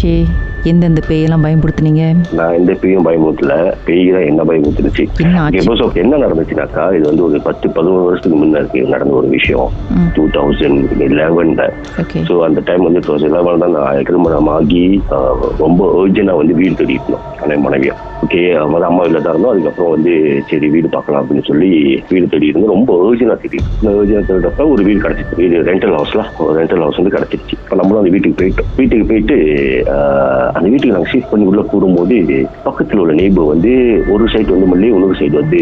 என்னாச்சு? எந்தெந்த பேயெல்லாம் பயன்படுத்துனீங்க? நான் எந்த பேயும் பயமுறுத்தல, பேய் தான் என்ன பயமுறுத்துருச்சு. என்ன நடந்துச்சுனாக்கா, இது வந்து ஒரு 10-11 வருஷத்துக்கு முன்னாடி நடந்த ஒரு விஷயம். 2011. ஸோ அந்த டைம் வந்து 2011 தான் நான் திருமணம் ஆகி ரொம்ப அர்ஜென்டா வந்து வீடு தேடிக்கணும் ஆனால் மனைவியா. ஓகே, அதாவது அம்மா வீட்டில் தான் இருந்தோம். அதுக்கப்புறம் வந்து சரி வீடு பார்க்கலாம் அப்படின்னு சொல்லி வீடு தேடி இருந்தோம். ரொம்ப அர்ஜென்டா தேடிப்ப ஒரு வீடு கிடைச்சிச்சு. வீடு ரெண்டல் ஹவுஸ் வந்து கிடைச்சிருச்சு. இப்போ நம்மளும் அந்த வீட்டுக்கு போயிட்டு அந்த வீட்டுக்கு நாங்கள் ஷிஃப்ட் பண்ணி உள்ள கூடும்போது பக்கத்தில் உள்ள நெய்பர் வந்து ஒரு சைடு வந்து மல்லி, இன்னொரு சைடு வந்து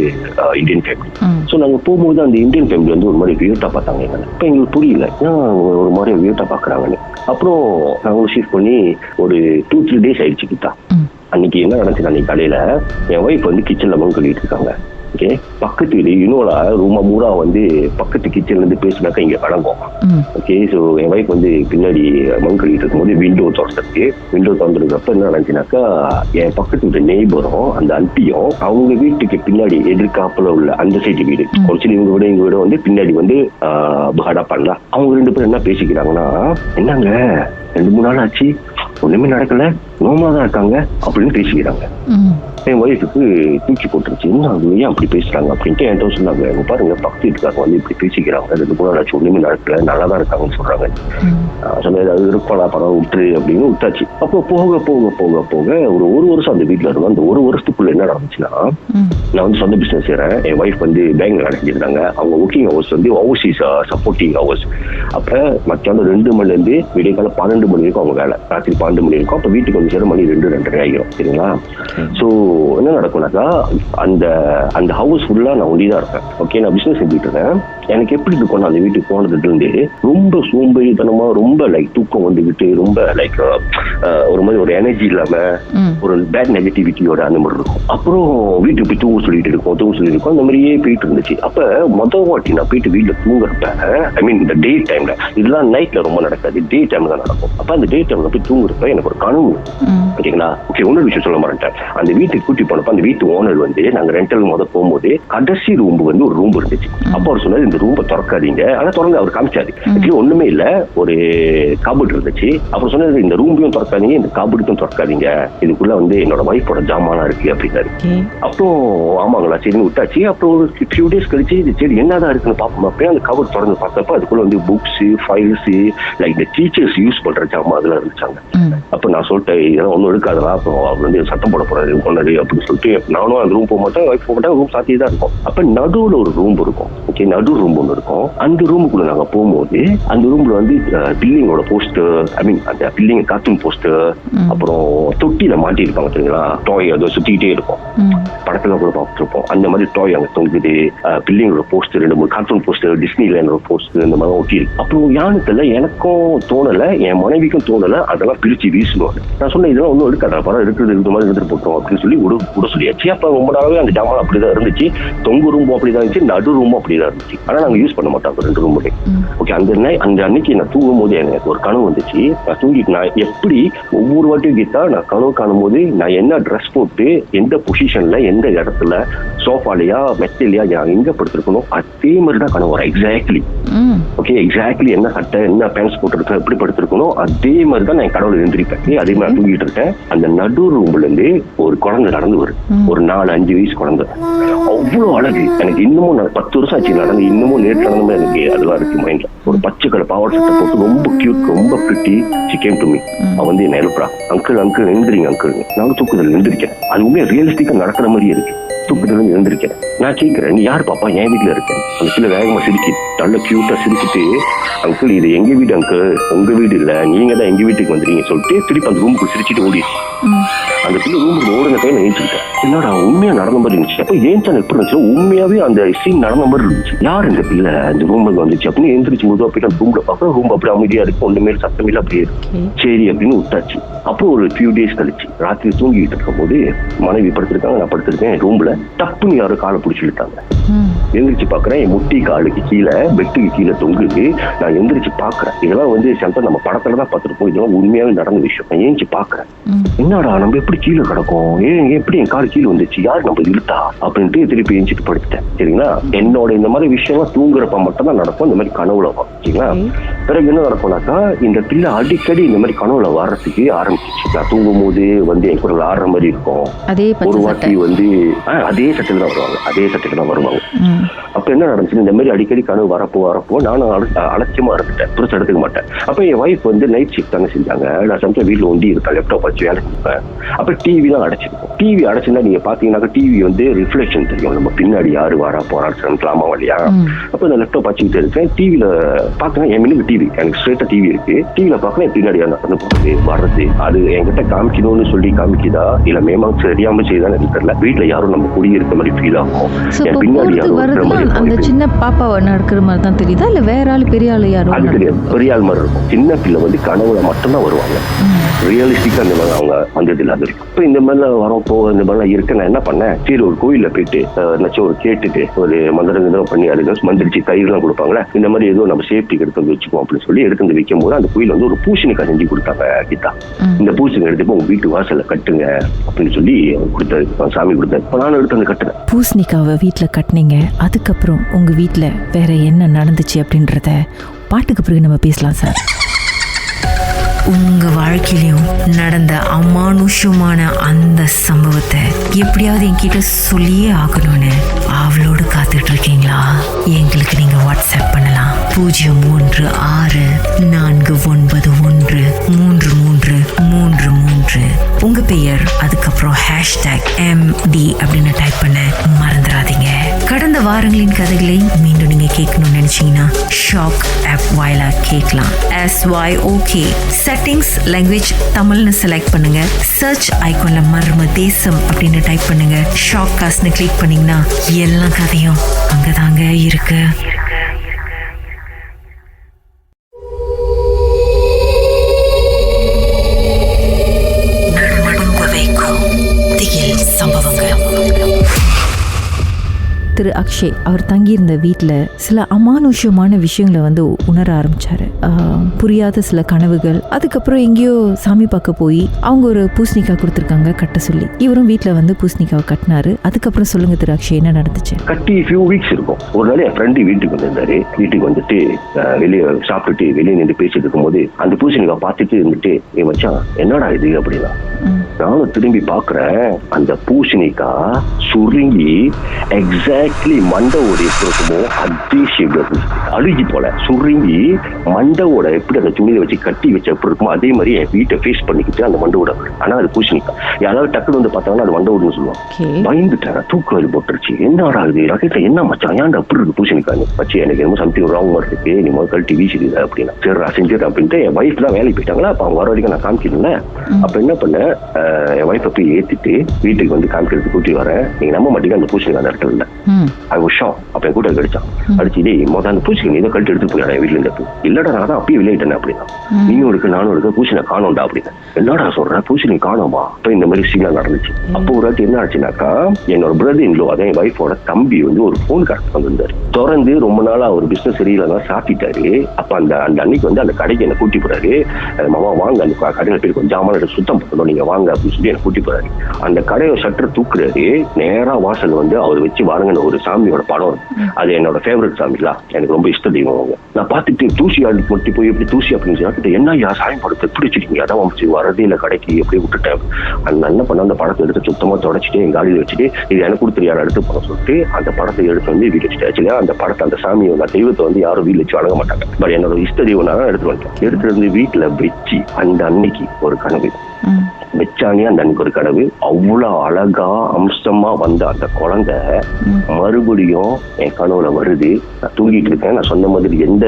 இந்தியன் ஃபேமிலி. ஸோ நாங்கள் போகும்போது அந்த இந்தியன் ஃபேமிலி வந்து ஒரு மாதிரி வியூட்டா பார்த்தாங்க எங்களை. இப்போ எங்களுக்கு புரியல ஏன் ஒரு மாதிரி வியூட்டா பார்க்குறாங்கன்னு. அப்புறம் நாங்களும் ஷிஃப்ட் பண்ணி ஒரு 2-3 days ஆயிடுச்சு கிட்டா. அன்னைக்கு என்ன நடந்துச்சு, அன்னைக்கு காலையில என் ஒய்ஃப் வந்து கிச்சன்ல மண் கழுவிட்டு இருக்காங்க. ஓகே, பக்கத்து வீடு இன்னொரு ரூமா மூடா வந்து பக்கத்து கிச்சன்ல இருந்து பேசினாக்கா இங்க வழங்கும். ஓகே, ஸோ என் ஒய்ஃப் வந்து பின்னாடி மண் கழுவிட்டு இருக்கும்போது விண்டோ திறந்துருக்கப்ப என்ன நடந்துச்சுனாக்கா, என் பக்கத்து வீட்டு நெய்பரும் அந்த அண்டியும் அவங்க வீட்டுக்கு பின்னாடி எதிர்காப்புல உள்ள அந்த சைடு வீடு, கொஞ்சம் இவங்க வீடு வந்து பின்னாடி வந்து பகடா பண்ணலாம். அவங்க 2 பேரும் என்ன பேசிக்கிறாங்கன்னா, என்னங்க 2-3 நாள் ஆச்சு ஒண்ணுமே நடக்கல, நோமா தான் இருக்காங்க அப்படின்னு பேசிக்கிறாங்க. என் ஒய்ஃபுக்கு தூக்கி போட்டுருச்சு. என்ன ஏன் அப்படி பேசுறாங்க அப்படின்ட்டு என்கிட்ட சொன்னாங்க. பாருங்க பக்கத்து வீட்டுக்காரங்க வந்து இப்படி பேசிக்கிறாங்க, 2-3 நாள் ஆச்சு ஒண்ணுமே நடக்கல, நல்லா தான் இருக்காங்கன்னு சொல்றாங்க. சொன்னது அது இருப்பாளா, படம் விட்டுரு அப்படின்னு விட்டாச்சு. அப்போ போக போக போக போக ஒரு வருஷம் அந்த வீட்டுல இருந்தோம். அந்த ஒரு வருஷத்துக்குள்ள என்ன நடந்துச்சுன்னா, நான் வந்து சொந்த பிசினஸ் செய்யறேன். என் ஒய்ஃப் வந்து பேங்க்ல நடத்திருந்தாங்க. அவங்க ஒர்க்கிங் ஹவர்ஸ் வந்து ஓவர்சீஸ் சப்போர்ட்டிங் ஹவர்ஸ். அப்ப மத்தியானம் 2 மணில இருந்து விடிய காலம் 12 மணி வரைக்கும் அவங்க வேலை. ராத்திரி 12 மணி இருக்கும். அப்ப வீட்டுக்கு வந்து சேர மணி 2-2:30 ஆகிரும். சரிங்களா? ஸோ என்ன நடக்கும்னாக்கா, அந்த ஹவுஸ் ஃபுல்லா நான் ஒண்டிதான் இருப்பேன். ஓகே, நான் பிசினஸ் செஞ்சுட்டு இருக்கேன். எனக்கு எப்படி இருக்கும், அந்த வீட்டுக்கு போனதுல இருந்து ரொம்ப சோம்பேறித்தனமா, ரொம்ப லைக் தூக்கம் வந்துகிட்டு, ரொம்ப லைக் ஒரு மாதிரி ஒரு எனர்ஜி இல்லாம, ஒரு பேட் நெகட்டிவிட்டியோட அந்த மாதிரி இருக்கும். அப்புறம் வீட்டுக்கு போய் தூங்க சொல்லிட்டு இருக்கோம். அந்த மாதிரியே போயிட்டு இருந்துச்சு. அப்ப முதல் வாட்டி நான் போயிட்டு வீட்டுல தூங்குறப்ப, ஐ மீன் இந்த டே டைம்ல, இதெல்லாம் நைட்ல ரொம்ப நடக்காது, டே டைம்ல தான் நடக்கும். அப்ப அந்த டே டைம்ல போய் தூங்குறப்ப எனக்கு ஒரு கனவு. ஓகேங்களா? ஓகே, இன்னொரு விஷயம் சொல்ல மாட்டேன். அந்த வீட்டுக்கு கூட்டி போனப்ப அந்த வீட்டு ஓனர் வந்து நாங்க ரெண்டல் போகும்போது கடைசி ரூம் வந்து ஒரு ரூம் இருந்துச்சு. அப்ப அவர் சொன்னாரு, இந்த ரூம் திறக்காதீங்க. ஆனா திறந்து அவர் காமிச்சாரு. ஆக்சுவலி ஒண்ணுமே இல்ல, ஒரு கபோர்ட் இருந்துச்சு. அப்புறம் சொன்னாரு, இந்த ரூமையும் திறக்காதீங்க, இந்த கபோர்டுக்கும் திறக்காதீங்க, இதுக்குள்ள வந்து என்னோட வைஃபோட ஜாமானா இருக்கு அப்படின்னாரு. அப்புறம் ஆமாங்களா சரின்னு விட்டாச்சு. அப்புறம் ஒரு ஃபியூ டேஸ் கழிச்சு சரி என்னதான் இருக்குன்னு பாப்போம். அப்படியே அந்த கபோர்ட் திறந்து பார்த்தப்ப அதுக்குள்ள வந்து புக்ஸ், ஃபைல்ஸ், லைக் இந்த டீச்சர்ஸ் யூஸ் பண்ற ஜாமா அதெல்லாம் இருந்துச்சாங்க. அப்ப நான் சொல்லிட்டேன், இதெல்லாம் ஒன்னும் எடுக்காதா, அப்புறம் அவர் வந்து சத்தம் போட போறாரு கொண்டாரு அப்படின்னு சொல்லிட்டு நானும் அந்த ரூம் போக மாட்டேன், ஒய்ஃப் போக மாட்டேன். ரூம் சாத்தியே தான் இருக்கும். அப்ப நடுவுல ஒரு ரூம் இருக்கும். ஓகே, நடு ரூம் ஒன்று இருக்கும். அந்த ரூமுக்குள்ள நாங்க போகும்போது அந்த ரூம்ல வந்து பில்லிங்கோட போஸ்டர், ஐ மீன் அந்த பில்லிங் கார்ட்டூன் போஸ்டர், அப்புறம் தொட்டியில மாட்டி இருப்பாங்க தெரியுங்களா, டாய் அதை சுத்திக்கிட்டே இருக்கும். படத்துல கூட பார்த்துருப்போம். அந்த மாதிரி டாய் அங்க தொங்குது. பில்லிங்கோட போஸ்டர், 2-3 கார்ட்டூன் போஸ்டர், டிஸ்னிலேண்டோட போஸ்டர், இந்த மாதிரி ஒட்டி இருக்கு. அப்புறம் யானுக்குல எனக்கும் தோணல, என் மனைவிக்கும் தோணல, அதெல்லாம் பிரிச்சு வீசணும். நான் சொன்னேன், இதெல்லாம் ஒன்றும் எடுக்காத, படம் இருக்கிறது இந்த மாதிரி எடுத்துட்டு போட்டோம் அப்படின்னு சொல்லி விட சொல்லியாச்சு. அப்ப ரொம்ப நாளாவே அந்த ஜாமான் அப்படிதான் இருந்துச்சு. தொங்கு ரூமும் அப்படிதான் இருந்துச்சு, நடு ரூமும் அப்படிதான் இருந்துச்சு. ஆனா நாங்க யூஸ் பண்ண மாட்டோம் 2 ரூமுமே. ஓகே, அந்த அன்னைக்கு நான் தூங்கும் போது எனக்கு ஒரு கனவு வந்துச்சு. நான் தூங்கிட்டு நான் எப்படி ஒவ்வொரு வாட்டியும் கீதா நான் கனவு காணும் போது நான் என்ன ட்ரெஸ் போட்டு எந்த பொசிஷன்ல எந்த இடத்துல சோஃபாலையா மெத்தையிலையா நான் எங்க படுத்திருக்கணும் அதே மாதிரி தான் கனவு வரும். எக்ஸாக்ட்லி. ஓகே, எக்ஸாக்ட்லி என்ன சட்டை என்ன பேண்ட்ஸ் போட்டுருக்கேன் எப்படி படுத்திருக்கணும் அதே மாதிரி தான் நான் கடவுள் எழுந்திருப்பேன். அதே மாதிரி நான் தூங்கிட்டு இருக்கேன். அந்த நடு ரூம்ல இருந்து ஒரு குழந்தை நடந்து வரும். ஒரு 4-5 வயசு குழந்தை. அவ்வளவு அழகு. எனக்கு இன்னமும் 10 வருஷம் ஆச்சு நடந்து, இன்னமும் நேற்று நடந்தமே எனக்கு அதெல்லாம் இருக்கு மைண்ட்ல. ஒரு பச்சை கலர் பாவாடை சட்டை போட்டு ரொம்ப கியூட், ரொம்ப pretty. She came to me. அவன் வந்து என்ன எழுப்புறா, அங்கிள் எழுந்திரிங்க அங்கிள். நானும் தூக்குதல் எழுந்திருக்கேன். அது உண்மையா ரியலிஸ்டிக்கா நடக்கிற மாதிரி இருக்கு. தூக்கத்துல எழுந்திருக்கேன். நான் கேட்கிறேன், நீ யார் பாப்பா, என் வீட்டுல இருக்கேன். அந்த பிள்ளை வேகமா சிரிச்சு நல்ல கியூட்டா சிரிச்சுட்டு, அங்கிள் இது எங்க வீடு அங்கிள், உங்க வீடு இல்ல, நீங்க தான் எங்க வீட்டுக்கு வந்துறீங்க சொல்லிட்டு திருப்பி அந்த ரூமுக்கு சிரிச்சுட்டு ஓடிடுச்சு. அந்த பிள்ளை ரூமுக்கு ஓடுன டைம் ஏஞ்சுக்கிட்டேன். என்னடா உண்மையா நடந்த மாதிரி இருந்துச்சு. அப்ப ஏன்ச்சான் எப்படி இருந்துச்சு, உண்மையாவே அந்த சீன் நடந்த மாதிரி இருந்துச்சு. யார் இந்த பிள்ளை அந்த ரூமுக்கு வந்துச்சு அப்படின்னு எந்திரிச்சு போது அப்படியே ரூம்ல பாக்குற ரூம் அப்படி அமைதியா இருக்கு, ஒண்ணுமே சத்தமில்ல அப்படியே இருக்கு. சரி அப்படின்னு விட்டாச்சு. அப்புறம் ஒரு ஃபியூ டேஸ் கழிச்சு ராத்திரி தூங்கிட்டு இருக்கும் போது மனைவி படுத்திருக்காங்க, நான் படுத்திருக்கேன் ரூம்ல. டப்புன்னு யாரும் காலை பிடிச்சி விட்டாங்க. எந்திரிச்சு பாக்குறேன், என் முட்டி காலுக்கு கீழே பெட்டுக்கு கீழே தொங்குது. நான் எந்திரிச்சு பாக்குறேன். இதெல்லாம் வந்து நம்ம படத்துல தான் பார்த்திருப்போம், இதெல்லாம் உண்மையாவே நடந்த விஷயம். நான் ஏஞ்சி பாக்குறேன், என்னடா நம்ம எப்படி கீழே கிடக்கும், எப்படி என் கால் கீழே வந்துச்சு, யாரு நம்ம இழுத்தா அப்படின்ட்டு திருப்பி எஞ்சிட்டு படுத்துட்டேன். சரிங்களா, என்னோட இந்த மாதிரி விஷயம் தூங்குறப்ப மட்டும் தான் நடக்கும், இந்த மாதிரி கனவுல வரும். சரிங்களா, பிறகு என்ன நடக்கும்னாக்கா இந்த பிள்ளை அடிக்கடி இந்த மாதிரி கனவுல வர்றதுக்கு ஆரம்பிச்சிச்சு. நான் தூங்கும் போது என் கூட ஆடுற மாதிரி இருக்கும். ஒரு வாட்டி அதே சட்டையில தான் வருவாங்க, அதே சட்டையில தான் வருவாங்க. அப்ப என்ன நடந்துச்சு, இந்த மாதிரி அடிக்கடி கனவு வரப்போ நானும் அலட்சியமா இருந்துட்டேன், புதுசு எடுத்துக்க மாட்டேன். அப்ப என் வைஃப் நைட் ஷிஃப்ட் தானே செஞ்சாங்க. நான் சமயம் வீட்டுல ஒண்டி இருக்கா, லேப்டாப் வச்சு வேலை கொடுப்பேன். அப்ப டிவி தான் அடைச்சிருக்கும். டிவி அடைச்சுன்னா நீங்க பாத்தீங்கன்னாக்கா டிவி ரிஃப்ளெக்ஷன் தெரியும், நம்ம பின்னாடி யாரு வரா போராடலாமா இல்லையா. அப்ப இந்த லேப்டாப் வச்சுக்கிட்டு இருக்கேன். டிவில பாக்குறேன், என் மினுக்கு டிவி, எனக்கு ஸ்ட்ரெயிட்டா டிவி இருக்கு. டிவில பாக்குறேன் பின்னாடி நடந்து போறது வர்றது. அது என்கிட்ட காமிக்கணும்னு சொல்லி காமிக்குதா இல்ல மேமா தெரியாம செய்யுதான்னு எனக்கு தெரியல. வீட்டுல யாரும் நம்ம குடியிருக்க மாதிரி ஃபீல் ஆகும். என் பின்னாடி யாரும் அந்த சின்ன பாப்பா நடக்கிற மாதிரி தான் தெரியுதா இல்ல வேற ஆள் பெரிய ஆள் யாரும்? அது தெரியாது, பெரிய ஆள் மாதிரி இருக்கும். சின்ன பிள்ளை கனவுல மட்டும்தான் வருவாங்க, ரியலிஸ்டிக்கா இந்த மாதிரி அவங்க வந்தது இல்லாத இருக்கும். இப்போ இந்த மாதிரிலாம் வரப்போ இந்த மாதிரிலாம் இருக்கு. நான் என்ன பண்ணேன், சரி ஒரு கோயில்ல போயிட்டு ஒரு கேட்டுட்டு ஒரு மந்திரம் பண்ணி அதுக்கு மந்திரிச்சு தயிர்லாம் கொடுப்பாங்களே, இந்த மாதிரி ஏதோ நம்ம சேஃப்டிக்கு எடுத்து வந்து வச்சுக்கோம் அப்படின்னு சொல்லி எடுத்து வந்து வைக்கும் போது அந்த கோயில் ஒரு பூசணிக்காய் செஞ்சு கொடுத்தாங்க. கீதா, இந்த பூசணிக்காய் எடுத்து உங்க வீட்டு வாசல்ல கட்டுங்க அப்படின்னு சொல்லி கொடுத்தாரு, சாமி கொடுத்தாரு. இப்போ நானும் எடுத்து வந்து கட்டுறேன். பூசணிக்காவை வீட்டில் கட்டினீங்க, அதுக்கப்புறம் உங்க வீட்டில் வேற என்ன நடந்துச்சு அப்படின்றத பாட்டுக்கு பிறகு நம்ம பேசலாம் சார். உங்க வாழ்க்கையிலும் நடந்த அமானுஷமான அந்த சம்பவத்தை எப்படியாவது என்கிட்ட சொல்லியே ஆகணும்னு அவளோடு காத்துட்டு இருக்கீங்களா? எங்களுக்கு நீங்க வாட்ஸ்அப் பண்ணலாம் 016-491-3333. உங்க பெயர் அதுக்கப்புறம் #MD அப்படின்னு டைப் பண்ண மறந்துடாதீங்க. கடந்த வாரங்களின் கதைகளை மீண்டும் நீங்க கேட்கணும்னு நினைச்சீங்கன்னா ஷாக் ஆப் வாயிலா கேட்கலாம். SYOK செட்டிங்ஸ் லாங்குவேஜ் தமிழ்னு செலக்ட் பண்ணுங்க. சர்ச் ஐகான்ல மர்ம தேசம் அப்படின்னு டைப் பண்ணுங்க. ஷாக் காஸ்ட்னு கிளிக் பண்ணீங்கன்னா எல்லா கதையும் அங்கதாங்க இருக்கு. திரு அக்ஷய் அவர் தங்கியிருந்த வீட்டில் சில அமானுஷ்யமான விஷயங்களை உணர ஆரம்பிச்சாரு. புரியாத சில கனவுகள். அதுக்கப்புறம் எங்கேயோ சாமி பார்க்க போய் அவங்க ஒரு பூசணிக்காய் கொடுத்துருக்காங்க கட்ட சொல்லி. இவரும் வீட்டில் பூசணிக்காவை கட்டினாரு. அதுக்கப்புறம் சொல்லுங்க திரு அக்ஷய், என்ன நடந்துச்சு? கட்டி ஃபியூ வீக்ஸ் இருக்கும். ஒரு நாள் என் ஃப்ரெண்டு வீட்டுக்கு வந்திருந்தாரு. வீட்டுக்கு வந்துட்டு வெளியே சாப்பிட்டுட்டு வெளியே நின்று பேசிட்டு இருக்கும் போது அந்த பூசணிக்காய் பார்த்துட்டு இருந்துட்டு, மச்சான் என்னடா இது அப்படின்னா, நானும் திரும்பி பாக்குறேன். அந்த பூசணிக்காய் சுருங்கி எக்ஸாக்ட்லி மண்டவோட எப்படி இருக்குமோ அதே ஷேப்ல அழுகி போல சுருங்கி மண்டவோட எப்படி அந்த துணியை வச்சு கட்டி வச்ச எப்படி இருக்குமோ அதே மாதிரி என் வீட்டை ஃபேஸ் பண்ணிக்கிட்டு அந்த மண்டவோட. ஆனா அது பூசணிக்காய். யாராவது டக்குனு பார்த்தாங்கன்னா அது மண்டவோடுன்னு சொல்லுவாங்க. பயந்துட்டேன், தூக்கம் போட்டுருச்சு. என்னடா இது ரகத்தை, என்ன மச்சான் ஏன்டா அப்படி இருக்கு பூசணிக்காய் வச்சு, எனக்கு என்னமோ சம்திங் ராங் மாதிரி இருக்கு, நீ முதல் கழட்டி வீசிடுது அப்படின்னா. சரி செஞ்சிரு அப்படின்ட்டு என் வைஃப் தான் வேலைக்கு போயிட்டாங்களா. அப்ப அவங்க வர வரைக்கும் நான் காமிக்கல. அப்ப என்ன பண்ணேன், என் வைஃபை போய் ஏத்திட்டு வீட்டுக்கு காமிக்கிறதுக்கு கூட்டி வரேன். நீங்க நம்ப மாட்டீங்க, அந்த பூசணிக்காய் அந்த இடத்துல இல்ல. அப்ப என் கூட அடிச்சான். அடிச்சு முதல் அந்த பூசணிக்காய் நீ கழட்டி எடுத்து போயிடா வீட்டுல இருந்து. இல்லடா நான் தான் அப்பயே விளையாட்டேன் அப்படின்னா. நீயும் இருக்கு நானும் இருக்கு, பூசணி காணோம்டா அப்படின்னா. என்னடா சொல்ற, பூசணி காணோமா? அப்ப இந்த மாதிரி சீனா நடந்துச்சு. அப்போ ஒரு வாட்டி என்ன ஆச்சுனாக்கா, என்னோட பிரதர் இன்லோ அதான் என் வைஃபோட தம்பி ஒரு போன் கார்டு வந்திருந்தாரு. திறந்து ரொம்ப நாளா அவர் பிசினஸ் சரியில்லை சாப்பிட்டாரு. அப்ப அந்த அன்னைக்கு அந்த கடைக்கு என்ன கூட்டி போறாரு. மாமா வாங்க, அந்த கடையில போய் கொஞ்சம் ஜாமான சுத்தம் பண்ணணும், நீங்க வாங்க அப்படின்னு சொல்லி என்ன கூட்டி போறாரு. அந்த கடையை ஷட்டர் தூக்குறாரு. நேரா வாசல் அவர் வச்சு வாருங்கன்னு ஒரு சாமியோட படம். அது என்னோட ஃபேவரட் சாமிலா, எனக்கு ரொம்ப இஷ்ட தெய்வம் அவங்க. நான் பார்த்துட்டு தூசி ஆடி மட்டும் போய் எப்படி தூசி அப்படின்னு சொல்லி என்ன சாமி படத்தை எப்படி வச்சிருக்கீங்க, அதான் வந்துச்சு வரதே இல்லை கடைக்கு எப்படி விட்டுட்டேன். அந்த என்ன பண்ண அந்த படத்தை எடுத்து சுத்தமா தொடச்சிட்டு என் காலியில் வச்சுட்டு இது எனக்கு கொடுத்துரு யாரும் எடுத்து போன சொல்லிட்டு அந்த படத்தை எடுத்து வீடு வச்சுட்டு. ஆக்சுவலா அந்த படத்தை அந்த சாமியை தெய்வத்தை யாரும் வீடு வச்சு வழங்க மாட்டாங்க. பட் என்னோட இஷ்ட தெய்வம் தான் எடுத்து வந்துட்டேன். எடுத்து வீட்டுல வச்சு அந்த அன்னைக்கு ஒரு கனவு வச்சானே. அந்த அன்னைக்கு ஒரு கனவு, அவ்வளவு அழகா அம்சமா வந்த அந்த குழந்தை மறுபடியும் என் கனவுல வருது. நான் தூங்கிட்டு இருக்கேன். நான் சொன்ன மாதிரி எந்த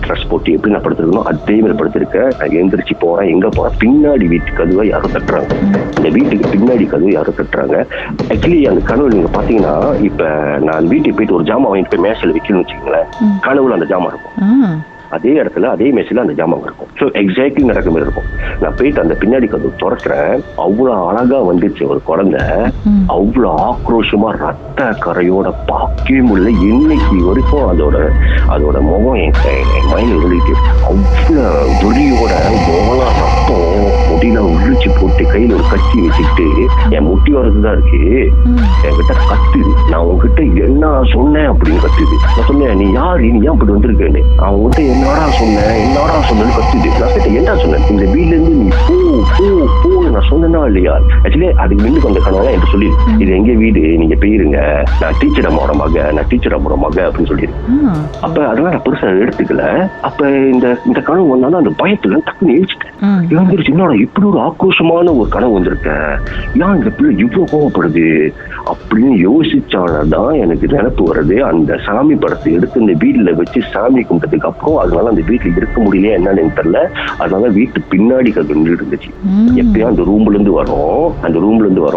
ட்ரெஸ் போட்டு எப்படி நான் படுத்திருக்கணும் அதே மாதிரி படுத்திருக்கேன். நான் எந்திரிச்சு போறேன். எங்க போறேன், பின்னாடி வீட்டு கதவை யாரும் தட்டுறாங்க. இந்த வீட்டுக்கு பின்னாடி கதவை யாரும் தட்டுறாங்க. ஆக்சுவலி அந்த கனவு நீங்க பாத்தீங்கன்னா, இப்ப நான் வீட்டுக்கு போயிட்டு ஒரு ஜாமான் வாங்கிட்டு போய் மேசையில வைக்கணும்னு வச்சுக்கோங்களேன், கனவுல அந்த ஜாமான் இருக்கும். அதே இடத்துல அதே மேசில அந்த ஜாமான் இருக்கும். ஸோ எக்ஸாக்ட்லி நடக்க மாதிரி இருக்கும். நான் போயிட்டு அந்த பின்னாடி கதவு திறக்கிறேன். அவ்வளவு அழகா வந்துச்சு ஒரு குழந்தை. அவ்வளவு ஆக்ரோஷமா ரத்த கரையோட பார்க்கவே முடியல. இன்னைக்கு வரைக்கும் அதோட முகம் என் மைண்ட் இருந்துட்டு அவ்வளவு வெறியோட முகலாம் அப்போ முடியல உழிச்சு போட்டு கையில ஒரு கத்தி வச்சுக்கிட்டு என் முட்டி வரதுதான் இருக்கு, என்கிட்ட கத்துது. நான் உங்ககிட்ட என்ன சொன்னேன் அப்படின்னு கத்துது. நான் சொன்னேன், நீ யாரு, நீ ஏன் இப்படி வந்திருக்கேன்னு. அவன் கிட்ட என்னடா சொன்னேன்னு கத்துது. நான் கிட்ட என்ன சொன்னேன், இந்த வீட்ல இருந்து நீ போ நான் சொன்னா இல்லையா. ஆக்சுவலி அதுக்கு முன்னுக்கு வந்த கனவுலாம் என்கிட்ட சொல்லி, இது எங்க வீடு, நீங்க போயிருங்க, நான் டீச்சர் அம்மாவோட மக அப்படின்னு சொல்லியிருக்கேன். அப்ப அதெல்லாம் நான் பெருசா எடுத்துக்கல. அப்ப இந்த கனவு வந்தாலும் அந்த பயத்துல டக்குன்னு எழுச்சிட்டேன். எழுந்திருச்சு, என்னோட இப்படி ஒரு ஆக்ரோஷமான ஒரு கனவு வந்திருக்கேன், ஏன் இந்த பிள்ளை இவ்வளவு கோவப்படுது அப்படின்னு யோசிச்சாலதான் எனக்கு நினைப்பு வருது. அந்த சாமி படத்தை எடுத்து இந்த வீட்டுல வச்சு சாமி கும்பிட்டதுக்கு அப்புறம் அதனால அந்த வீட்டுல இருக்க முடியல என்னன்னு தெரியல. அதனால வீட்டு பின்னாடி கண்டு இருந்துச்சு. எப்பயும் அந்த ரூம்ல இருந்து வரும்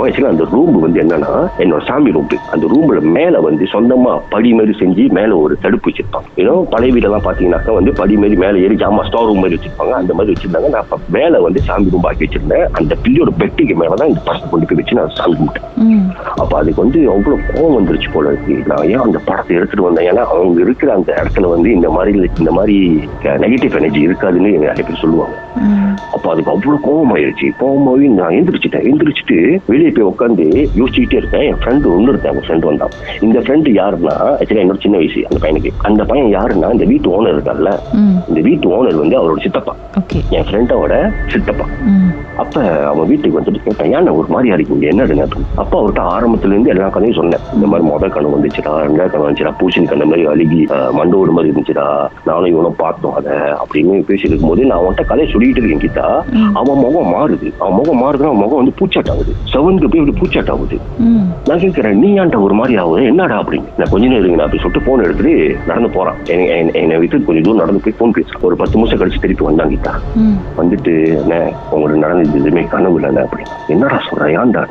ஆக்சுவலா அந்த ரூம் வந்து என்னன்னா என்னோட சாமி ரூம். அந்த ரூம்ல மேல வந்து சொந்தமா படி மாதிரி செஞ்சு மேல ஒரு தடுப்பு வச்சிருப்பாங்க. ஏதோ பழைய வீடெல்லாம் பாத்தீங்கன்னாக்கா வந்து படி மாதிரி மேல ஏறி ஜாமா ஸ்டோர் ரூம் மாதிரி வச்சிருப்பாங்க. அந்த மாதிரி வச்சிருந்தாங்க. நான் மேல வந்து சாமி ரூம் ஆக்கி வச்சிருந்தேன். அந்த பிள்ளையோட பெட்டிக்கு மேலதான் இந்த படத்தை கொண்டு போய் வச்சு நான் சாமி கும்பிட்டேன். அப்ப அதுக்கு வந்து அவ்வளவு கோவம் வந்துருச்சு போல இருக்கு. நான் ஏன் அந்த படத்தை எடுத்துட்டு வந்தேன், ஏன்னா அவங்க இருக்கிற அந்த இடத்துல வந்து இந்த மாதிரி நெகட்டிவ் எனர்ஜி இருக்காதுன்னு நிறைய பேர் சொல்லுவாங்க. அப்ப அதுக்கு அவ்வளவு கோவமாயிருச்சு. கோவமாயி நான் எந்திரிச்சுட்டு வெளியே போய் உட்காந்து யோசிச்சுக்கிட்டே இருக்கேன். என் ஃப்ரெண்டு ஒண்ணு இருந்தேன். அவங்க ஃப்ரெண்டு வந்தான். இந்த ஃப்ரெண்டு யாருன்னா ஆக்சுவலா என்னோட சின்ன வயசு அந்த பையனுக்கு. அந்த பையன் யாருன்னா இந்த வீட்டு ஓனர் இருக்கார்ல, இந்த வீட்டு ஓனர் வந்து அவரோட சித்தப்பா, என் ஃப்ரெண்டோட சித்தப்பா. அப்ப அவன் வீட்டுக்கு வந்துட்டு கேட்டேன், ஏன் ஒரு மாதிரி இருக்கீங்க, என்ன? அப்ப அவர்கிட்ட ஆரம்பத்துல இருந்து எல்லா கதையும் சொன்னேன். இந்த மாதிரி முதல் கனவு வந்துச்சுடா, ரெண்டாவது கனவு வந்துச்சுடா, பூசணி கண்ண மாதிரி அழுகி மண்டோடு மாதிரி இருந்துச்சுடா, நானும் இவனும் பார்த்தோம் அதை அப்படின்னு பேசிட்டு இருக்கும் போது நான் அவன்கிட்ட கதையை சொல்லிட்டு இருக்கேன். கிட்டா அவன் முகம் மாறுதுன்னா அவன் முகம் வந்து பூச்சாட்டாகுது. செவனுக்கு போய் இப்படி பூச்சாட்டாகுது. நான் கேட்கிறேன், நீ ஏன்டா ஒரு மாதிரி ஆகுது, என்னடா அப்படின்னு. நான் கொஞ்ச நேரம் இருங்க அப்படி சொல்லிட்டு போன் எடுத்துட்டு நடந்து போறான். என்னை விட்டு கொஞ்சம் தூரம் நடந்து போய் போன் பேசுறான். ஒரு 10 நிமிஷம் கழிச்சு திருப்பி வந்தாங்க. கிட்டா வந்துட்டு என்ன உங்களுக்கு நடந்தது எதுவுமே கனவு இல்லைன்னு அப்படின்னு. என்னடா சொல்றேன், ஏன்டா?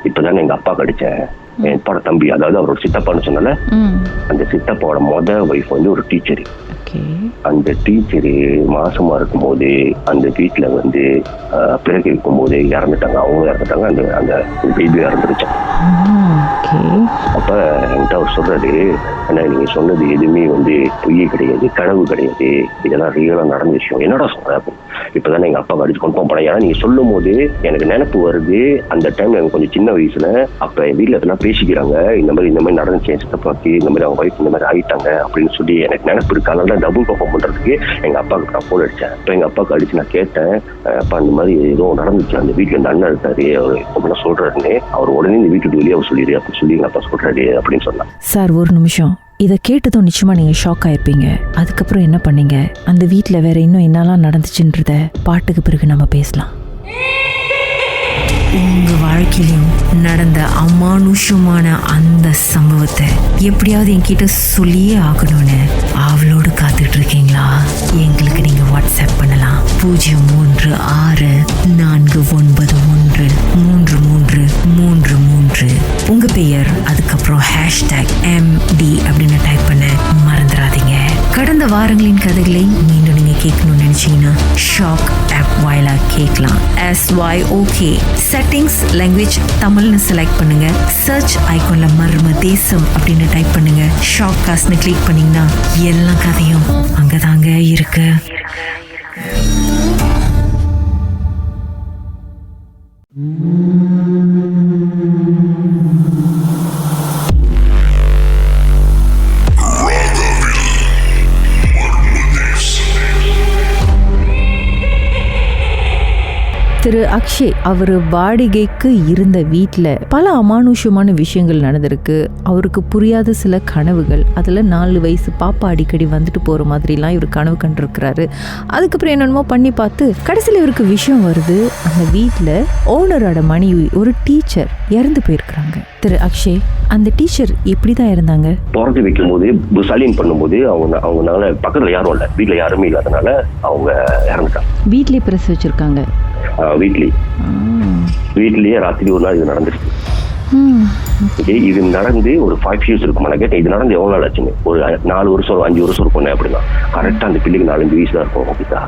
இப்பதானே எங்க அப்பா கடிச்சேன். என் அப்பாவோட தம்பி, அதாவது அவரோட சித்தப்பான்னு சொன்னால, அந்த சித்தப்பாவோட ஒய்ஃப் வந்து ஒரு டீச்சரு. அந்த டீச்சரு மாசமா இருக்கும் போது அந்த வீட்டுல வந்து பிறகு இருக்கும் போது இறந்துட்டாங்க. அவங்க இறந்துட்டாங்க. அந்த பேபி இறந்துருச்சு. அப்ப என்கிட்ட அவர் சொல்றாரு, ஆனா நீங்க சொன்னது எதுவுமே வந்து பொய்யே கிடையாது, கனவு கிடையாது, இதெல்லாம் ரியலா நடந்த விஷயம். என்னடா சொல்ற? இப்பதானே எங்க அப்பா அடிச்சு கொண்டு போனேன். ஏன்னா நீங்க சொல்லும் போது எனக்கு நினைப்பு வருது. அந்த டைம் எனக்கு கொஞ்சம் சின்ன வயசுல அப்ப வீட்டுல அதெல்லாம் பேசிக்கிறாங்க, இந்த மாதிரி நடந்துச்சு சித்தப்பாக்கு, இந்த மாதிரி அவங்க ஒய்ஃப் இந்த மாதிரி ஆயிட்டாங்க அப்படின்னு சொல்லி எனக்கு நினைப்பு இருக்கு. அதனால டபுள் பர்ஃபார்ம் பண்றதுக்கு எங்க அப்பாவுக்கு நான் போன் அடிச்சேன். இப்போ எங்க அப்பாவுக்கு அடிச்சு நான் கேட்டேன், அப்பா இந்த மாதிரி ஏதோ நடந்துச்சு, அந்த வீட்டுல இந்த அண்ணன் இருக்காரு, அவர் என்ன சொல்றாருன்னு. அவர் உடனே இந்த வீட்டுக்கு வெளியே அவர் சொல்லிடு அப்படின்னு சொல்லி எங்க அப்பா சொல்றாரு அப்படின்னு சொன்னார். சார் ஒரு நிமிஷம், இதை கேட்டதும் நிச்சயமா நீங்க ஷாக் ஆயிருப்பீங்க. அதுக்கப்புறம் என்ன பண்ணீங்க? அந்த வீட்டுல வேற இன்னும் என்னெல்லாம் நடந்துச்சுன்றத பாட்டுக்கு பிறகு நம்ம பேசலாம். உங்க வாழ்க்கையிலும் நடந்த அமானுஷமான அந்த சம்பவத்தை எப்படியாவது என்கிட்ட சொல்லியே ஆகணும்னு அவளோடு காத்துட்டு இருக்கீங்களா? எங்களுக்கு நீங்க வாட்ஸ்அப் பண்ணலாம். 036-491-3333. உங்க பெயர், அதுக்கப்புறம் #MD அப்படின்னு டைப் பண்ண மறந்துடாதீங்க. கடந்த வாரங்களின் கதைகளை மீண்டும் நீங்க கேட்கணும்னு நினைச்சீங்கன்னா ஷாக் ஆப் வாயிலா கேட்கலாம். SYOK செட்டிங்ஸ் லாங்குவேஜ் தமிழ்னு செலக்ட் பண்ணுங்க. சர்ச் ஐகான்ல மர்ம தேசம் அப்படின்னு டைப் பண்ணுங்க. ஷாக் காஸ்ட்னு கிளிக் பண்ணீங்கன்னா எல்லா கதையும் அங்கதாங்க இருக்கு. திரு அக்ஷய் அவர் வாடகைக்கு இருந்த வீட்டில் பல அமானுஷமான விஷயங்கள் நடந்திருக்கு. அவருக்கு புரியாத சில கனவுகள், அதில் 4 வயசு பாப்பா அடிக்கடி வந்துட்டு போகிற மாதிரிலாம் இவர் கனவு கண்டிருக்கிறாரு. அதுக்கப்புறம் என்னென்னமோ பண்ணி பார்த்து கடைசியில் இவருக்கு விஷயம் வருது. அந்த வீட்டில் ஓனரோட மனைவி ஒரு டீச்சர் இறந்து போயிருக்கிறாங்க. திரு அக்ஷய், அந்த டீச்சர் எப்படி தான் இருந்தாங்க? பிறந்து வைக்கும் போது சலீன் பண்ணும்போது அவங்கனால பக்கத்துல யாரும் இல்லை, வீட்டுல யாருமே இல்லாதனால அவங்க இறந்துட்டாங்க. வீட்லயே பிரஸ் வச்சிருக்காங்க. வீட்லயே ராத்திரி ஒரு நாள் இது நடந்துருக்கு. இது நடந்து ஒரு 5 years இருக்கும். நான் கேட்டேன், இது நடந்து எவ்வளவு நாள் ஆச்சுன்னு. ஒரு 4 வருஷம் 5 வருஷம் இருக்கும் அப்படின்னா. கரெக்டா அந்த பிள்ளைக்கு 4-5 வயசு தான் இருக்கும். ஓகேதா,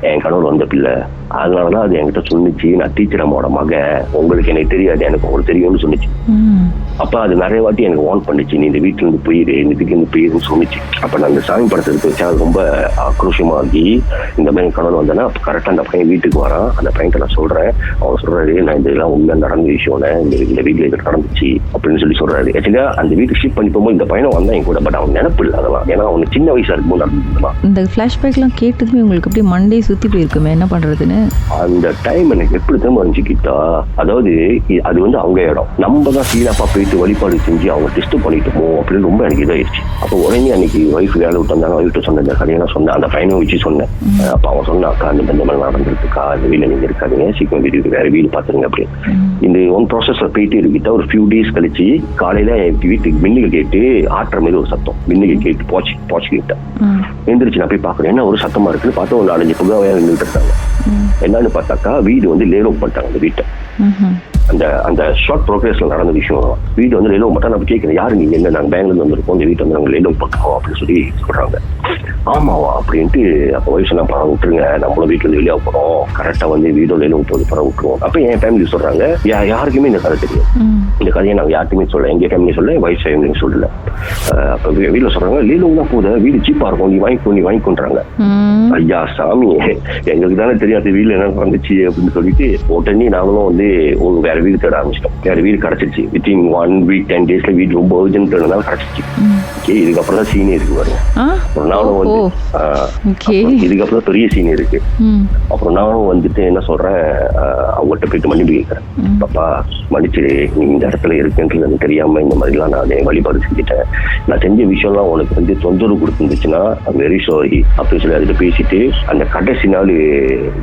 என் கணவர் வந்த பிள்ளை. அதனாலதான் அது என்கிட்ட சொன்னிச்சு, நான் டீச்சர் அம்மாவோட மகன், உங்களுக்கு எனக்கு தெரியாது, எனக்கு உங்களுக்கு தெரியும்னு சொன்னிச்சு. அப்ப அது நிறைய வாட்டி எனக்கு வார்ன் பண்ணிச்சு, நீ இந்த வீட்டுல இருந்து போயிரு, இந்த வீட்டுல இருந்து போயிருன்னு சொன்னிச்சு. அப்ப நான் அந்த சாமி படத்தை எடுத்து வச்சா அது ரொம்ப ஆக்ரோஷமாகி இந்த மாதிரி கணவன் வந்தேன்னா அப்ப கரெக்டா அந்த பையன் வீட்டுக்கு வரான். அந்த பையன்கிட்ட நான் சொல்றேன், அவன் சொல்றாரு, நான் இதெல்லாம் உண்மை நடந்த விஷயம், இந்த வீட்டுல இது நடந்துச்சு அப்படின்னு சொல்றாரு. ஆக்சுவலா அந்த வீட்டுக்கு ஷிஃப்ட் பண்ணி போகும்போது இந்த பையனை வந்தா என் கூட, பட் அவன் நினைப்பு இல்லை அதெல்லாம். ஏன்னா அவனுக்கு சின்ன வயசா இருக்கும்போது நடந்ததுதான். இந்த ஃபிளாஷ்பேக்லாம் கேட்டதுமே உங்களுக்கு அப்படியே மண்டே சுத்தி போயிருக்குமே, என்ன பண்றதுன்னு. அந்த டைம் எனக்கு எப்படி திரும்ப இருந்துச்சுக்கிட்டா, அதாவது அது வந்து அவங்க இடம், நம்ம தான் சீராப்பா போயிட்டு வழிபாடு செஞ்சு அவங்க டெஸ்ட் பண்ணிட்டோமோ அப்படின்னு ரொம்ப எனக்கு இதாயிருச்சு. அப்போ உடனே அன்னைக்கு ஒய்ஃப் வேலை விட்டு வந்தாங்க, ஒய்ஃப்ட்டு சொன்ன இந்த கதையெல்லாம் சொன்னேன், அந்த பையனை வச்சு சொன்னேன். அப்ப அவன் சொன்னா, அக்கா இந்த மாதிரி நடந்துருக்குக்கா, இந்த வீட்டுல நீங்க இருக்காதீங்க, சீக்கிரம் வீட்டுக்கு வேற வீடு பாத்துருங்க அப்படின்னு. இந்த ஒன் ப்ராசஸ்ல போயிட்டு இருக்கிட்ட ஒரு ஃபியூ டேஸ் கழிச்சு காலையில என் வீட்டுக்கு மின்னுக்கு கேட்டு ஆட்டுற மாதிரி ஒரு சத்தம், மின்னுக்கு கேட்டு போச்சு கிட்ட எந்திரிச்சு நான் போய் பாக்குறேன், என்ன ஒரு சத்தமா இருக்குன்னு பார்த்தா ஒரு 4-5 புகாவையா நின்றுட்டு இருக்காங்க. என்னன்னு பார்த்தாக்கா வீடு வந்து லேலோக் பண்ணிட்டாங்க அந்த வீட்டை. அந்த ஷார்ட் ப்ரோக்ரஸ்ல நடந்த விஷயம். வீடு வந்து லேலோக் பண்ணா நான் கேட்கிறேன், யாரு நீங்க, என்ன நாங்க பெங்களூர்ல வந்திருக்கோம், இந்த வீட்டை வந்து நாங்க லேலோக் பண்ணுறோம் அப்படின்னு சொல்லி சொல்றாங்க. ஆமாவா அப்படின்ட்டு அப்ப வயசு எல்லாம் பணம் விட்டுருங்க, நம்மளும் வீட்டுல இருந்து வெளியே போறோம், கரெக்டா வந்து வீடோ லேலோக் போது பணம் விட்டுருவோம். அப்ப என் ஃபேமிலி சொல்றாங்க, யாருக்குமே இந்த கதை தெரியும், இந்த கதையை நாங்க யாருக்குமே சொல்ல, எங்க ஃபேமிலி சொல்ல, வைஃப் ஃபேமிலி சொல்லல. அப்ப வீட்டுல சொல்றாங்க, லேலோக் தான் போத, வீடு சீப்பா இருக்கும், நீ வாங்கிக்கொண்டாங்க. ஐயா சாமி, எங்களுக்கு தானே தெரியாது வீட்டுல என்ன வந்துச்சு அப்படின்னு சொல்லிட்டு உடனே நாங்களும் வந்து வேற வீடு தேட ஆரம்பிச்சிட்டோம். வேற வீடு கிடைச்சிருச்சு. வித்தின் 1 week 10 daysல வீடு ரொம்ப அர்ஜென்ட் கிடைச்சிச்சு. இதுக்கப்புறம் தான் சீனி இருக்கு பாருங்க. நானும் வந்து இதுக்கப்புறம் பெரிய சீனி இருக்கு. அப்புறம் நானும் வந்துட்டு என்ன சொல்றேன், அவங்ககிட்ட போயிட்டு மன்னிப்பு கேட்கறேன். பாப்பா மன்னிச்சிரு, நீ இந்த இடத்துல இருக்குன்றது எனக்கு தெரியாம இந்த மாதிரி எல்லாம் நான் வழிபாடு செஞ்சுட்டேன், நான் செஞ்ச விஷயம்லாம் உனக்கு வந்து தொந்தரவு கொடுத்துருந்துச்சுன்னா வெரி சாரி அப்படின்னு சொல்லி அதுல பேசிட்டு அந்த கடைசி நாள்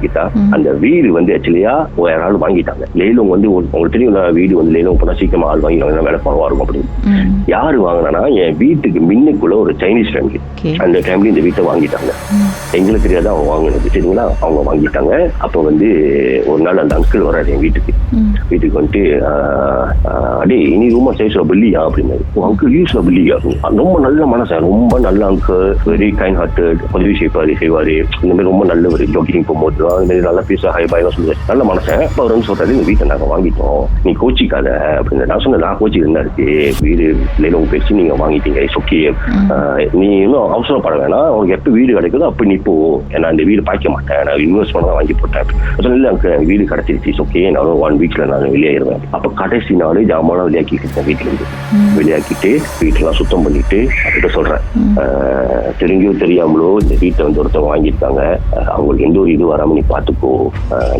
கிட்டா அந்த வீடு வந்து ஆக்சுவலியா வேற ஆள் வாங்கிட்டாங்க. லேலம் வந்து உங்களுக்கு தெரியும், வீடு வந்து லேலம் போனா சீக்கிரமா ஆள் வாங்கிடுவாங்க, வேலை பரவா இருக்கும் அப்படின்னு. யாரு வாங்கினா, என் வீட்டுக்கு மின்னுக்குள்ள ஒரு சைனீஸ் ஃபேமிலி, அந்த ஃபேமிலி இந்த வீட்டை வாங்கிட்டாங்க. எங்களுக்கு தெரியாத அவங்க வாங்கினது, சரிங்களா, அவங்க வாங்கிட்டாங்க. அப்ப வந்து ஒரு நாள் அந்த அங்கிள் வராது என் வீட்டுக்கு வந்துட்டு, அடே இனி ரொம்ப சைஸ்ல பில்லியா அப்படின்னு. அங்கிள் யூஸ்ல பில்லியா, ரொம்ப நல்ல மனசா, ரொம்ப நல்ல அங்கிள், வெரி கைண்ட் ஹார்ட்டட், உதவி செய்வாரு, இந்த மாதிரி ரொம்ப நல்லவர். ஜாக்கிங் போகும்போது அந்த மாதிரி நல்லா பேச ஹை பாய் சொல்லுவாரு, நல்ல மனசன். அப்ப அவர் வந்து சொல்றாரு, இந்த வீட்டை நாங்க வாங்கிட்டோம், நீ கோச்சிக்காத அப்படின்னு. நான் சொன்னேன், நான் கோச்சிக்கு என்ன இருக்கு, வீடு லேலம் போயிடுச்சு, நீங்க வாங்கிட்டீங்க, இட்ஸ் ஓகே, நீ இன்னும் அவசரப்பட வேணாம், உனக்கு எப்ப வீடு கிடைக்குதோ அப்ப நீ போ, நான் இந்த வீடு பாய்க்க மாட்டேன், நான் இன்வெஸ்ட்மெண்ட் தான் வாங்கி போட்டேன். இல்ல எனக்கு வீடு கிடைச்சிருச்சு, இட்ஸ் ஓகே, நான் 1 weekல நான் வெளியாயிருவேன். அப்ப கடைசி நாள் ஜாமான வெளியாக்கிட்டு வீட்டுல இருந்து வெளியாக்கிட்டு வீட்டெல்லாம் சுத்தம் பண்ணிட்டு அதுக்கிட்ட சொல்றேன், தெரிஞ்சோ தெரியாமலோ இந்த வீட்டை வந்து ஒருத்தவங்க வாங்கியிருக்காங்க, அவங்களுக்கு எந்த ஒரு இது வராம நீ பாத்துக்கோ,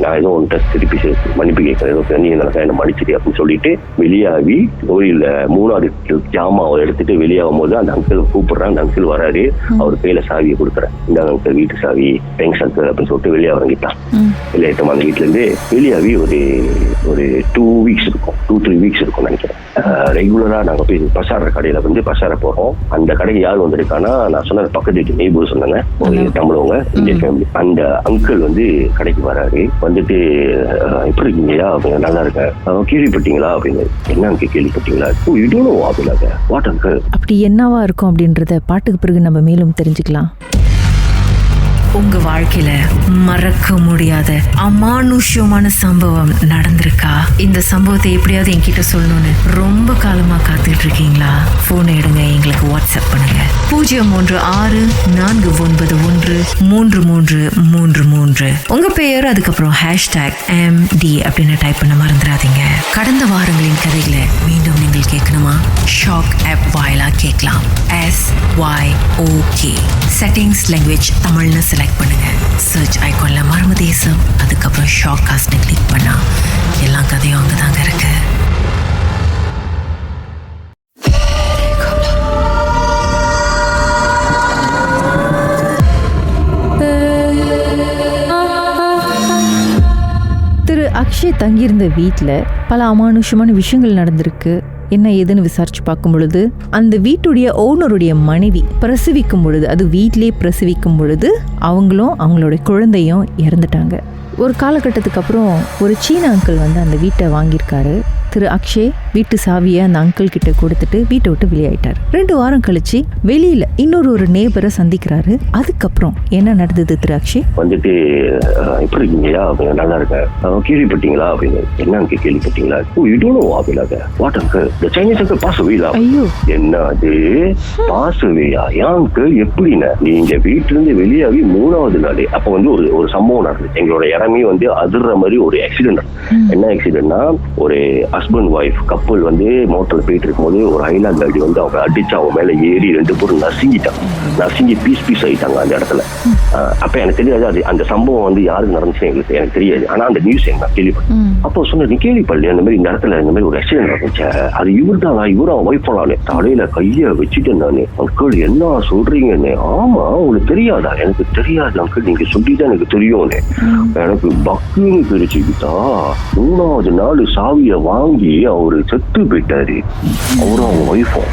நான் ஏதோ ஒன்றை திருப்பி மன்னிப்பு கேட்கறேன், நீ என்ன மன்னிச்சிரு அப்படின்னு சொல்லிட்டு வெளியாகி கோயில்ல 3வது ஜாமாவை எடுத்துட்டு வெளியாகும் போது அந்த அங்கிள் கூப்பிடுறேன். அந்த அங்கிள் வராரு, அவர் கையில சாவியை கொடுக்குறேன், இந்த அங்கிள் வீட்டு சாவி, தேங்க்ஸ் அங்கிள் அப்படின்னு சொல்லிட்டு வெளியாகிறங்கிட்டான். வெளியாயிட்டோம். அந்த வீட்டுல இருந்து வெளியாகி ஒரு 2 weeks இருக்கும், 2-3 weeks இருக்கும் நினைக்கிறேன். ரெகுலரா நாங்க போய் பசார கடையில வந்து பசார போறோம். அந்த கடைக்கு யார் வந்திருக்கானா, நான் சொன்ன பக்கத்து வீட்டு நெய்பர் சொன்னாங்க, தமிழவங்க, இந்தியன் ஃபேமிலி. அந்த அங்கிள் வந்து கடைக்கு வராரு, வந்துட்டு எப்படி இருக்கீங்கயா அப்படின்னு. நல்லா இருக்கேன். கேள்விப்பட்டீங்களா அப்படின்னு. என்ன அங்கிள் கேள்விப்பட்டீங்களா, இதுவும் அப்படின்னாங்க. வாட் அங்கிள், அப்படி என்னவா இருக்கும் அப்படின்றத பாட்டுக்கு பிறகு நம்ம மேலும் தெரிஞ்சுக்கலாம். உங்க வாழ்க்கையில மறக்க முடியாத அமானுஷ்யமான சம்பவம் நடந்திருக்கா? இந்த சம்பவத்தை எப்படியாவது என்கிட்ட சொல்லணும்னு ரொம்ப காலமா காத்துட்டு இருக்கீங்களா? போன் எடுங்க, எங்களுக்கு வாட்ஸ்அப் பண்ணுங்க. 0364913333. உங்க பெயர், அதுக்கப்புறம் #MD அப்படின்னு டைப் பண்ண மறந்துடாதீங்க. கடந்த வாரங்களின் கதைகளை மீண்டும் நீங்கள் கேட்கணுமா? ஷாக் ஆப் வாயிலா கேட்கலாம். SYOK செட்டிங்ஸ் லாங்குவேஜ் தமிழ்னு செலக்ட் பண்ணுங்க. சர்ச் ஐகான்ல மர்ம தேசம், அதுக்கப்புறம் ஷாக் காஸ்ட்னு கிளிக் பண்ணா எல்லா கதையும் அங்கதாங்க இருக்கு. திரு அக்ஷய் தங்கியிருந்த வீட்டில் பல அமானுஷமான விஷயங்கள் நடந்திருக்கு. என்ன ஏதுன்னு விசாரிச்சு பார்க்கும் பொழுது அந்த வீட்டுடைய ஓனருடைய மனைவி பிரசவிக்கும் பொழுது, அது வீட்டிலே பிரசவிக்கும் பொழுது அவங்களும் அவங்களுடைய குழந்தையும் இறந்துட்டாங்க. ஒரு காலகட்டத்துக்கு அப்புறம் ஒரு சீன அங்கிள் வந்து அந்த வீட்டை வாங்கியிருக்காரு. திரு அக்ஷய் வீட்டு சாவியை அந்த அங்கிள் கிட்ட கொடுத்துட்டு வீட்டை விட்டு வெளியாயிட்டார். 2 வாரம் கழிச்சு வெளியில இன்னொரு நேபரை சந்திக்கிறாரு. அதுக்கப்புறம் என்ன நடந்தது திரு அக்ஷய்? வந்துட்டு எப்படி இருக்கீங்களா அப்படிங்க, நல்லா இருக்கேன், கேள்விப்பட்டீங்களா அப்படின்னு. என்ன அங்கிள் கேள்விப்பட்டீங்களா? யூ டோன்ட் நோ அப்படிலாக what uncle the Chinese uncle pass அவேலா. ஐயோ என்ன அது பாஸ் அவேயா? அங்கிள் எப்படின்னா நீங்க வீட்டுல இருந்து வெளியாகி 3வது நாள் அப்ப வந்து ஒரு சம்பவம் நடந்துச்சு. எங்களோட இடமே வந்து அதிர்ற மாதிரி ஒரு ஆக்சிடென்ட். என்ன ஆக்சிடென்ட்னா ஒரு ஹஸ்பண்ட் ஒய்ஃப் கப்பல் வந்து மோட்டர்ல போயிட்டு இருக்கும்போது ஒரு ஹைலா காடி வந்து அவங்க அடிச்சு அவங்க மேல ஏறி 2 பேரும் நசுங்கி பீஸ் ஆயிட்டாங்க அந்த இடத்துல. அப்ப எனக்கு தெரியாது அது அந்த சம்பவம் வந்து யாருக்கு நடந்துச்சு எனக்கு தெரியாது. ஆனா அந்த நியூஸ் என்ன கேள்விப்பட்டேன். அப்போ சொன்ன நீ கேள்விப்படல அந்த மாதிரி இந்த இடத்துல இந்த மாதிரி ஒரு ஆக்சிடென்ட் நடந்துச்சு, அது இவரும் ஒய்ஃப் பண்ணானே தலையில கைய வச்சுட்டேன் நானு. அங்கிள் என்ன சொல்றீங்கன்னு. ஆமா உங்களுக்கு தெரியாதா? எனக்கு தெரியாது அங்கிள், நீங்க சொல்லிதான் எனக்கு தெரியும்னு. எனக்கு பக்குன்னு தெரிச்சுக்கிட்டா 3வது நாள் சாவியை வாங்கி அவரு செத்து போயிட்டாரு, அவரும் அவங்க ஒய்ஃபும்.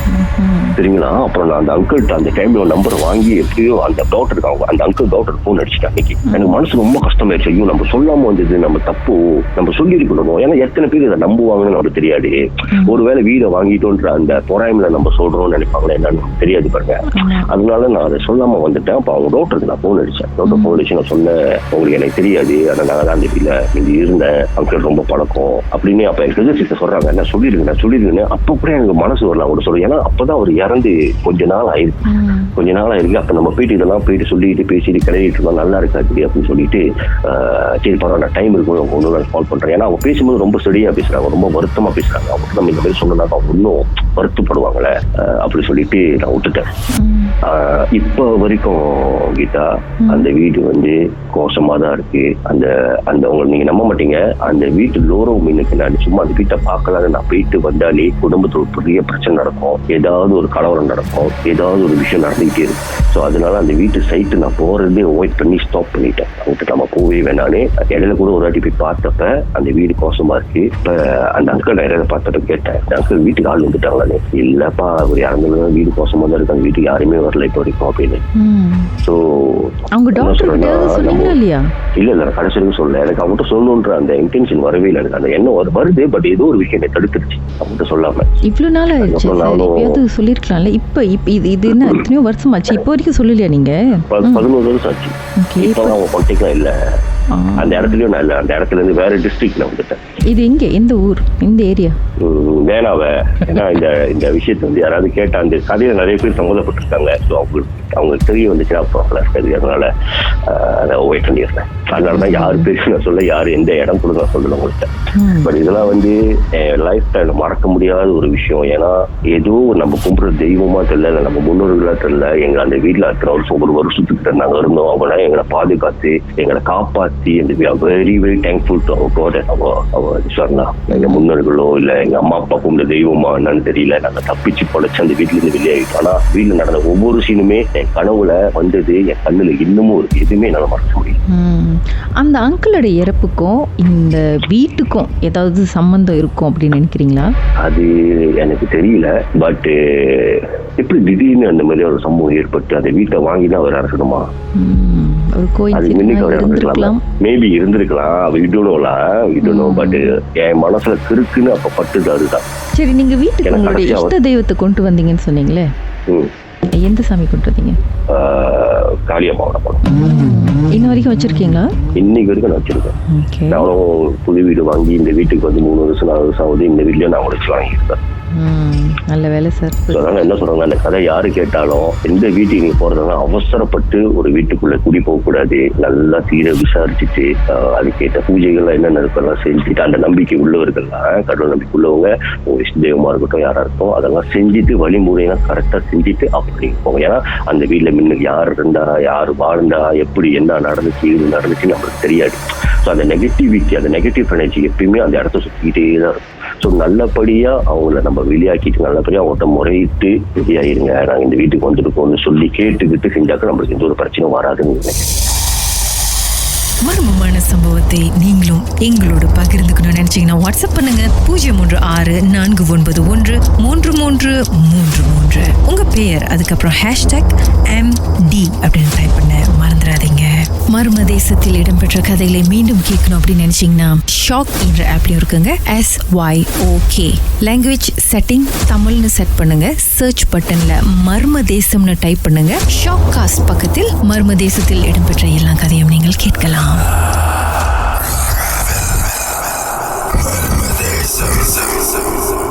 சரிங்களா? அப்புறம் நான் அந்த அங்கிள்கிட்ட அந்த டைம்ல நம்பர் வாங்கி எப்படியோ அந்த டாக்டருக்கு அந்த அங்கிள் டாக்டர் போன் அடிச்சுட்டேன். அன்னைக்கு எனக்கு மனசு ரொம்ப கஷ்டமாயிருச்சு. ஐயோ நம்ம சொல்லாம வந்தது நம்ம தப்பு, நம்ம சொல்லிருக்கணும். ஏன்னா எத்தனை பேர் இதை நம்புவாங்கன்னு நமக்கு தெரியாது. ஒருவேளை வீடை வாங்கிட்டோன்ற அந்த பொறாமையில நம்ம சொல்றோம்னு நினைப்பாங்களே என்னன்னு தெரியாது பாருங்க. அதனால நான் அதை சொல்லாம வந்துட்டேன். அப்ப அவங்க டாக்டருக்கு நான் போன் அடிச்சேன். டாக்டர் போன் அடிச்சு நான் சொன்னேன், உங்களுக்கு எனக்கு தெரியாது, ஆனா நான் தான் அந்த வீட்டுல நீங்க இருந்தேன், அங்கிள் ரொம்ப பழக்கம் அப்படின்னு. அப்ப எனக்கு எதிர்த்து சொல்றாங்க, நான் சொல்லிருக்கேன். அப்ப கூட எனக்கு மனசு வரல அவங்க சொல்றேன். ஏன்னா அப்பதான் அவர் இறந்து கொஞ்ச நாள் ஆயிருக்கு. அப்ப நம்ம போயிட்டு இதெல்லாம் போயிட்டு சொல்லிட்டு பேசிட்டு கிளறிட்டு இருந்தா நல்லா இருக்காது அப்படின்னு சொல்லிட்டு சரி பரவாயில்ல டைம் இருக்கும் ஒன்று நான் கால் பண்றேன். ஏன்னா அவங்க பேசும்போது ரொம்ப ஸ்டடியா பேசுறாங்க, ரொம்ப வருத்தமா பேசுறாங்க. அவங்க நம்ம இந்த மாதிரி சொன்னா அவங்க இன்னும் வருத்தப்படுவாங்களே அப்படி சொல்லிட்டு நான் விட்டுட்டேன். இப்ப வரைக்கும் கீதா அந்த வீடு வந்து கோசமா தான் இருக்கு. அந்த உங்களுக்கு நீங்க நம்ப மாட்டீங்க, அந்த வீட்டு லோரோ மீனுக்கு நான் சும்மா அந்த வீட்டை பார்க்கலான்னு நான் போயிட்டு வந்தாலே குடும்பத்தோட பெரிய பிரச்சனை நடக்கும், ஏதாவது ஒரு கலவரம் நடக்கும், ஏதாவது ஒரு விஷயம் நடந்துகிட்டே இருக்கும். ஸோ அதனால அந்த வீட்டு சைட்டு நான் போறதே அவாய்ட் பண்ணி ஸ்டாப் பண்ணிட்டேன். அவங்ககிட்ட நம்ம போவே வேணானே. இடையில கூட ஒரு வாட்டி போய் பார்த்தப்ப அந்த வீடு கோசமா இருக்கு. இப்ப அந்த அங்கிள் இடையில பார்த்தப்ப கேட்டேன், அங்கிள் வீட்டுக்கு ஆள் வந்துட்டாங்களானே. இல்லப்பா அவர் யாருந்தாலும் வீடு கோசமா தான் இருக்கு, அந்த வீட்டுக்கு யாருமே வரல இப்போ வரைக்கும் அப்படின்னு. ஸோ அவங்க டாக்டர் இல்லையா? இல்ல கடைசி வரைக்கும் சொல்ல, எனக்கு அவங்ககிட்ட சொல்லணுன்ற அந்த இன்டென்ஷன் வரவே இல்லை. எனக்கு அந்த எண்ணம் வருது, பட் ஏதோ ஒரு விஷயம் என்னை தடுத்துருச்சு அவங்ககிட்ட சொல்லாம. இவ்வளவு நாள் ஆயிடுச்சு, சொல்லிருக்கலாம்ல. இப்ப இது என்ன எத்தனையோ வருஷம் ஆச்சு, இப்போ வரைக்கும் சொல்லலையா நீங்க? 11 வருஷம் ஆச்சு. இப்பதான் அவங்க கான்டாக்ட்ல இல்ல. அந்த இடத்துலயும் நான் இல்ல, அந்த இடத்துல இருந்து வேற டிஸ்ட்ரிக்ட்ல வந்துட்டேன். இது எங்க, எந்த ஊர், எந்த ஏரியா? வேணாவ. ஏன்னா இந்த விஷயத்த வந்து யாராவது கேட்டா அந்த கதையில நிறைய பேர் சம்மந்தப்பட்டிருக்காங்க. ஸோ அவங்களுக்கு தெரிய வந்துச்சு அப்புறம் இருக்காது. அதனால அதை அவாய்ட் பண்ணிடுறேன். அதனாலதான் யாரு பேசி நான் சொல்ல, யாரு எந்த இடம் கூட நான் சொல்லல உங்கள்கிட்ட. பட் இதெல்லாம் வந்து லைஃப் டைம் மறக்க முடியாத ஒரு விஷயம். ஏன்னா ஏதோ நம்ம கும்பிடுற தெய்வமா தெரியல, நம்ம முன்னோர்களா தெரியல, எங்க அந்த வீட்டுல இருக்கிற ஒரு வருஷத்துக்கிட்ட நாங்க இருந்தோம். அவங்க எங்களை பாதுகாத்து எங்களை காப்பாத்தி very very thankful to our God. எங்க முன்னோர்களோ இல்ல எங்க அம்மா அப்பா கும்பிட தெய்வமா என்னன்னு தெரியல, நாங்க தப்பிச்சு பொழைச்சு அந்த வீட்டுல இருந்து வெளியாகிட்டோம். ஆனா வீட்டுல நடந்த ஒவ்வொரு சீனுமே என் கனவுல வந்தது, என் கண்ணுல இன்னமும் இருக்கு. எதுவுமே என்னால மறக்க முடியும். அந்த அங்கிளோட இறப்புக்கும் இந்த வீட்டுக்கும் ஏதாவது சம்பந்தம் இருக்கும் அப்படின்னு நினைக்கிறீங்களா? அது எனக்கு தெரியல. பட் எப்படி திடீர்னு அந்த மாதிரி ஒரு சம்பவம் ஏற்பட்டு அந்த வீட்டை வாங்கினா அவர் இறக்கணுமா? மேபி இருந்திருக்கலாம். பட் என் மனசுல கிறுக்குன்னு அப்ப பட்டுது அதுதான். சரி, நீங்க வீட்டுக்கு உங்களுடைய இஷ்ட தெய்வத்தை கொண்டு வந்தீங்கன்னு சொன்னீங்களே, எந்த சாமி கொண்டு வந்தீங்க? காளியம்மாவோட படம். இன்ன வரைக்கும் வச்சிருக்கீங்களா? இன்னைக்கு வரைக்கும் நான் வச்சிருக்கேன். நானும் புது வீடு வாங்கி இந்த வீட்டுக்கு வந்து 3 வருஷம் 4 வருஷம் ஆகுது. இந்த வீட்லயே நான் உழைச்சு வாங்கியிருக்கேன். நல்ல வேலை சார். என்ன சொல்றாங்க, அந்த கதை யாரு கேட்டாலும் எந்த வீட்டுக்கு நீங்க போறதுனா அவசரப்பட்டு ஒரு வீட்டுக்குள்ள குடி போக கூடாது. நல்லா தீர விசாரிச்சுட்டு அதுக்கேற்ற பூஜைகள்லாம் என்னென்ன இருக்கலாம் செஞ்சுட்டு, அந்த நம்பிக்கை உள்ளவர்கள்லாம், கடவுள் நம்பிக்கை உள்ளவங்க, தெய்வமா இருக்கட்டும் யாரா இருக்கும், அதெல்லாம் செஞ்சுட்டு வழிமுறையெல்லாம் கரெக்டா செஞ்சுட்டு அப்படி போங்க. ஏன்னா அந்த வீட்டுல முன்னுக்கு யாரு இருந்தா, யாரு வாழ்ந்தா, எப்படி என்ன நடந்துச்சு, இது நடந்துச்சுன்னு நம்மளுக்கு தெரியாது. ஸோ அந்த நெகட்டிவிட்டி, அந்த நெகட்டிவ் எனர்ஜி எப்பயுமே அந்த இடத்த சுற்றிக்கிட்டே தான் இருக்கும். ஸோ நல்லபடியா அவங்கள நம்ம வெளியாக்கிட்டு நல்லபடியா அவங்கள்ட்ட முறையிட்டு வெளியாயிருங்க, நாங்கள் இந்த வீட்டுக்கு வந்துருக்கோம்னு சொல்லி கேட்டுக்கிட்டு செஞ்சாக்க நம்மளுக்கு எந்த ஒரு பிரச்சனையும் வராதுன்னு நினைக்கிறேன். மர்மமான சம்பவத்தை நீங்களும் எங்களோடு பகிர்ந்துக்கணும்னு நினைச்சீங்கன்னா வாட்ஸ்அப் பண்ணுங்க 036-491-3333. உங்க பெயர் அதுக்கப்புறம் #MD அப்படின்னு டைப் பண்ண மறந்துடாதீங்க. மர்ம தேசத்தில் இடம்பெற்ற கதைகளை மீண்டும் கேட்கணும் அப்படின்னு நினைச்சீங்கன்னா ஷாக் என்ற ஆப்லயும் இருக்குங்க. SYOK லாங்குவேஜ் செட்டிங் தமிழ்னு செட் பண்ணுங்க. சர்ச் பட்டன்ல மர்ம தேசம்னு டைப் பண்ணுங்க. ஷாக் காஸ்ட் பக்கத்தில் மர்ம தேசத்தில் இடம்பெற்ற எல்லா கதையும் நீங்கள் கேட்கலாம். Murmur Desam.